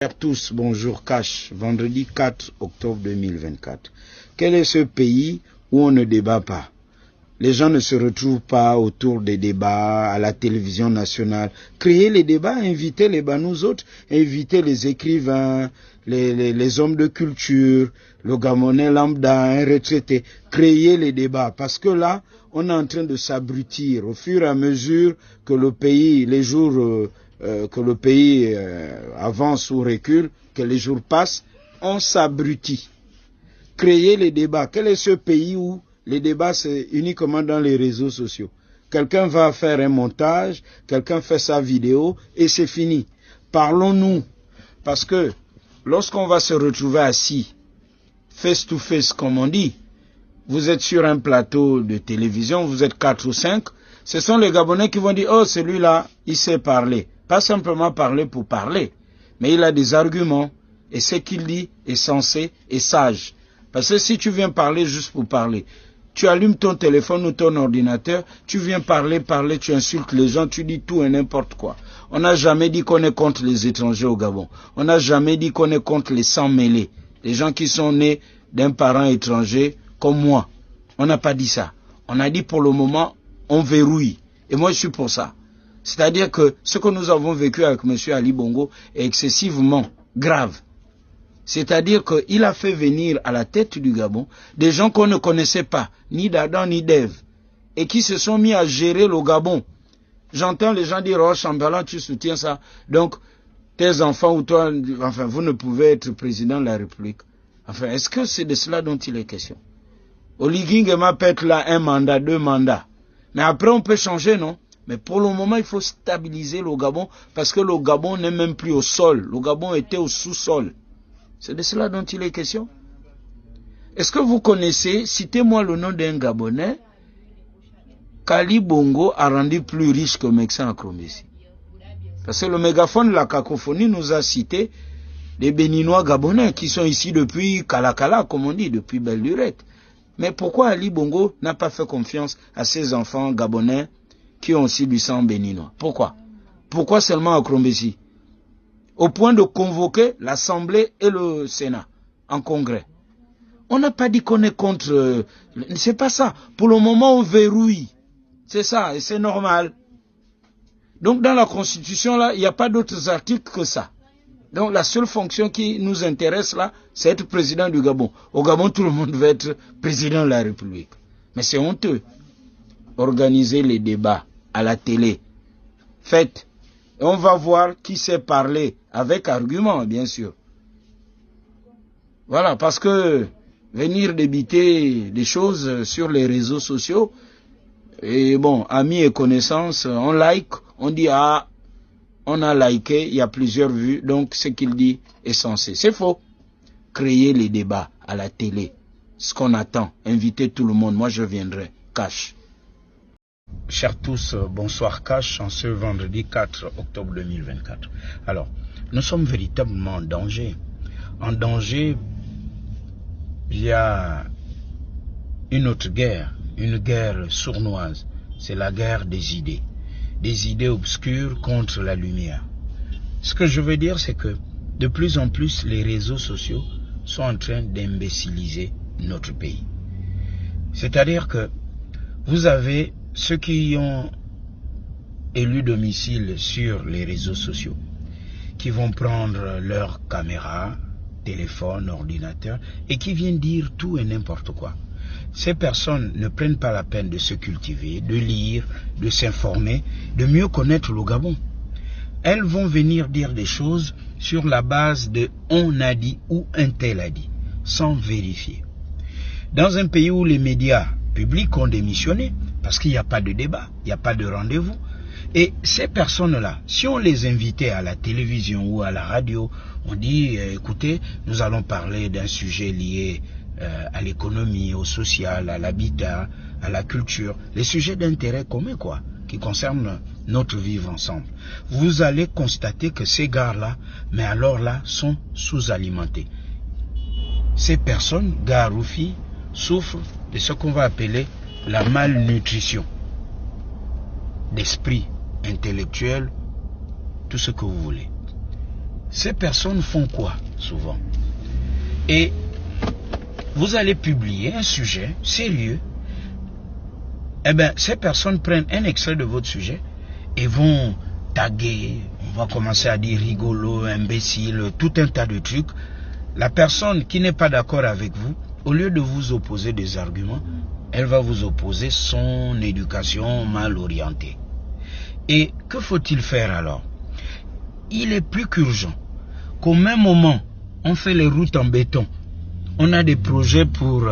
Bonjour à tous, bonjour Cash, vendredi 4 octobre 2024. Quel est ce pays où on ne débat pas? Les gens ne se retrouvent pas autour des débats à la télévision nationale. Créer les débats, inviter les nous autres, inviter les écrivains, les hommes de culture, le Gabonais lambda, un retraité. Créer les débats parce que là, on est en train de s'abrutir au fur et à mesure que le pays, les jours que le pays avance ou recule, que les jours passent, on s'abrutit. Créer les débats. Quel est ce pays où les débats c'est uniquement dans les réseaux sociaux? Quelqu'un va faire un montage, quelqu'un fait sa vidéo et c'est fini. Parlons-nous. Parce que lorsqu'on va se retrouver assis, face to face comme on dit, vous êtes sur un plateau de télévision, vous êtes 4 ou 5, ce sont les Gabonais qui vont dire « Oh, celui-là, il sait parler ». Pas simplement parler pour parler, mais il a des arguments et ce qu'il dit est sensé et sage. Parce que si tu viens parler juste pour parler, tu allumes ton téléphone ou ton ordinateur, tu viens parler, tu insultes les gens, tu dis tout et n'importe quoi. On n'a jamais dit qu'on est contre les étrangers au Gabon. On n'a jamais dit qu'on est contre les sans-mêlés, les gens qui sont nés d'un parent étranger comme moi. On n'a pas dit ça. On a dit pour le moment, on verrouille. Et moi, je suis pour ça. C'est-à-dire que ce que nous avons vécu avec M. Ali Bongo est excessivement grave. C'est-à-dire qu'il a fait venir à la tête du Gabon des gens qu'on ne connaissait pas, ni d'Adam ni d'Ève, et qui se sont mis à gérer le Gabon. J'entends les gens dire « Oh, Chamberlain, tu soutiens ça. Donc, tes enfants ou toi, enfin, vous ne pouvez être président de la République. » Enfin, est-ce que c'est de cela dont il est question? Oligui Nguema peut être là 1 mandat, 2 mandats. Mais après, on peut changer, non? Mais pour le moment, il faut stabiliser le Gabon parce que le Gabon n'est même plus au sol. Le Gabon était au sous-sol. C'est de cela dont il est question. Est-ce que vous connaissez, citez-moi le nom d'un Gabonais qu'Ali Bongo a rendu plus riche que Mexan Akromesi? Parce que le mégaphone de la cacophonie nous a cité des Béninois Gabonais qui sont ici depuis Kalakala, comme on dit, depuis Belle Lurette. Mais pourquoi Ali Bongo n'a pas fait confiance à ses enfants Gabonais qui ont aussi du sang béninois? Pourquoi? Pourquoi seulement à Krombesi? Au point de convoquer l'Assemblée et le Sénat en congrès. On n'a pas dit qu'on est contre... c'est pas ça. Pour le moment, on verrouille. C'est ça, et c'est normal. Donc dans la Constitution, là, il n'y a pas d'autres articles que ça. Donc la seule fonction qui nous intéresse là, c'est être président du Gabon. Au Gabon, tout le monde veut être président de la République. Mais c'est honteux. Organiser les débats à la télé. Faites. Et on va voir qui sait parler avec argument, bien sûr. Voilà, parce que venir débiter des choses sur les réseaux sociaux, et bon, amis et connaissances, on like, on dit ah, on a liké, il y a plusieurs vues, donc ce qu'il dit est censé. C'est faux. Créer les débats à la télé, ce qu'on attend, inviter tout le monde, moi je viendrai, Cash. Chers tous, bonsoir Cash, en ce vendredi 4 octobre 2024. Alors, nous sommes véritablement en danger. En danger, il y a une autre guerre, une guerre sournoise. C'est la guerre des idées obscures contre la lumière. Ce que je veux dire, c'est que de plus en plus, les réseaux sociaux sont en train d'imbéciliser notre pays. C'est-à-dire que vous avez ceux qui ont élu domicile sur les réseaux sociaux, qui vont prendre leur caméra, téléphone, ordinateur, et qui viennent dire tout et n'importe quoi. Ces personnes ne prennent pas la peine de se cultiver, de lire, de s'informer, de mieux connaître le Gabon. Elles vont venir dire des choses sur la base de « on a dit » ou « un tel a dit », sans vérifier. Dans un pays où les médias publics ont démissionné, parce qu'il n'y a pas de débat, il n'y a pas de rendez-vous. Et ces personnes-là, si on les invitait à la télévision ou à la radio, on dit, écoutez, nous allons parler d'un sujet lié à l'économie, au social, à l'habitat, à la culture, les sujets d'intérêt commun, quoi, qui concernent notre vivre ensemble. Vous allez constater que ces gars-là, mais alors là, sont sous-alimentés. Ces personnes, gars ou filles, souffrent de ce qu'on va appeler la malnutrition d'esprit, intellectuel, tout ce que vous voulez. ces personnes font quoi souvent? Et vous allez publier un sujet sérieux. Eh bien, ces personnes prennent un extrait de votre sujet et vont taguer, on va commencer à dire rigolo, imbécile, tout un tas de trucs. La personne qui n'est pas d'accord avec vous, au lieu de vous opposer des arguments, elle va vous opposer son éducation mal orientée. Et que faut-il faire alors? Il est plus qu'urgent qu'au même moment, on fait les routes en béton. On a des projets pour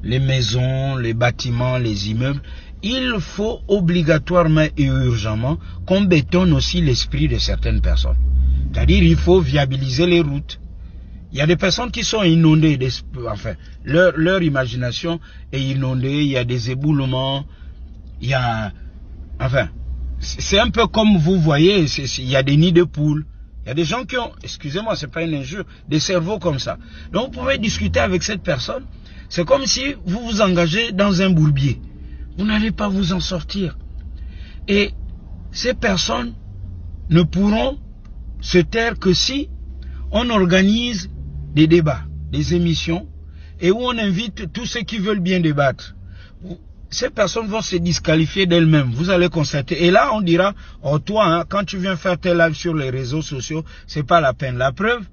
les maisons, les bâtiments, les immeubles. Il faut obligatoirement et urgemment qu'on bétonne aussi l'esprit de certaines personnes. C'est-à-dire il faut viabiliser les routes. Il y a des personnes qui sont inondées, enfin, leur imagination est inondée, il y a des éboulements, il y a... Enfin, c'est un peu comme vous voyez, il y a des nids de poules. Il y a des gens qui ont, excusez-moi, c'est pas une injure, des cerveaux comme ça. Donc vous pouvez discuter avec cette personne. C'est comme si vous vous engagez dans un bourbier. Vous n'allez pas vous en sortir. Et ces personnes ne pourront se taire que si on organise des débats, des émissions, et où on invite tous ceux qui veulent bien débattre. Ces personnes vont se disqualifier d'elles-mêmes, vous allez constater. Et là, on dira, oh toi, hein, quand tu viens faire tes lives sur les réseaux sociaux, c'est pas la peine. La preuve,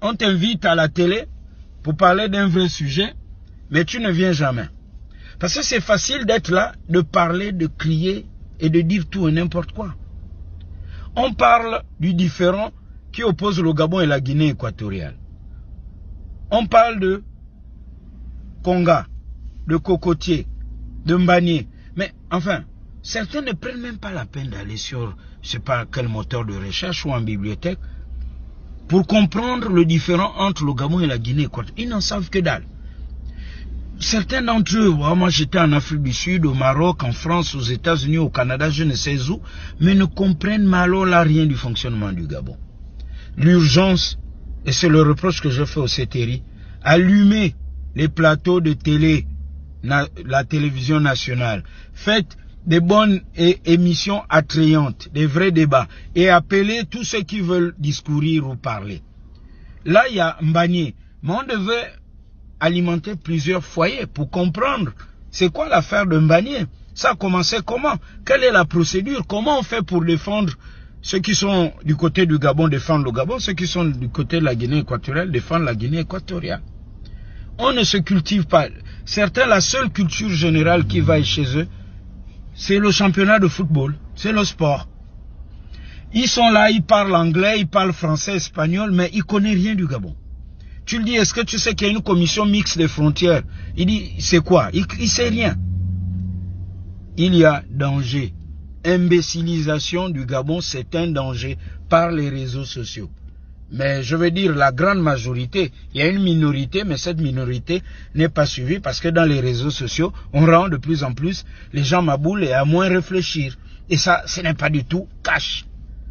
on t'invite à la télé pour parler d'un vrai sujet, mais tu ne viens jamais. Parce que c'est facile d'être là, de parler, de crier et de dire tout et n'importe quoi. On parle du différend qui oppose le Gabon et la Guinée équatoriale. On parle de Conga, de Cocotier, de Mbanié. Mais enfin, certains ne prennent même pas la peine d'aller sur, je ne sais pas quel moteur de recherche ou en bibliothèque, pour comprendre le différend entre le Gabon et la Guinée équatoriale. Ils n'en savent que dalle. Certains d'entre eux, moi j'étais en Afrique du Sud, au Maroc, en France, aux États-Unis, au Canada, je ne sais où, mais ne comprennent malheureusement là rien du fonctionnement du Gabon. L'urgence, et c'est le reproche que je fais au CTRI, allumez les plateaux de télé, la télévision nationale, faites des bonnes émissions attrayantes, des vrais débats, et appelez tous ceux qui veulent discourir ou parler. Là, il y a Mbanié, mais on devait alimenter plusieurs foyers pour comprendre c'est quoi l'affaire de Mbanié. Ça a commencé comment? Quelle est la procédure? Comment on fait pour défendre ceux qui sont du côté du Gabon, défendre le Gabon, ceux qui sont du côté de la Guinée équatoriale, défendre la Guinée équatoriale. On ne se cultive pas. Certains, la seule culture générale qui va chez eux, c'est le championnat de football, c'est le sport. Ils sont là, ils parlent anglais, ils parlent français, espagnol, mais ils ne connaissent rien du Gabon. Tu lui dis, est-ce que tu sais qu'il y a une commission mixte des frontières? Il dit, c'est quoi? Il ne sait rien. Il y a danger. Imbécilisation du Gabon, c'est un danger par les réseaux sociaux. Mais je veux dire, la grande majorité, il y a une minorité, mais cette minorité n'est pas suivie parce que dans les réseaux sociaux, on rend de plus en plus les gens maboules et à moins réfléchir. Et ça, ce n'est pas du tout cash.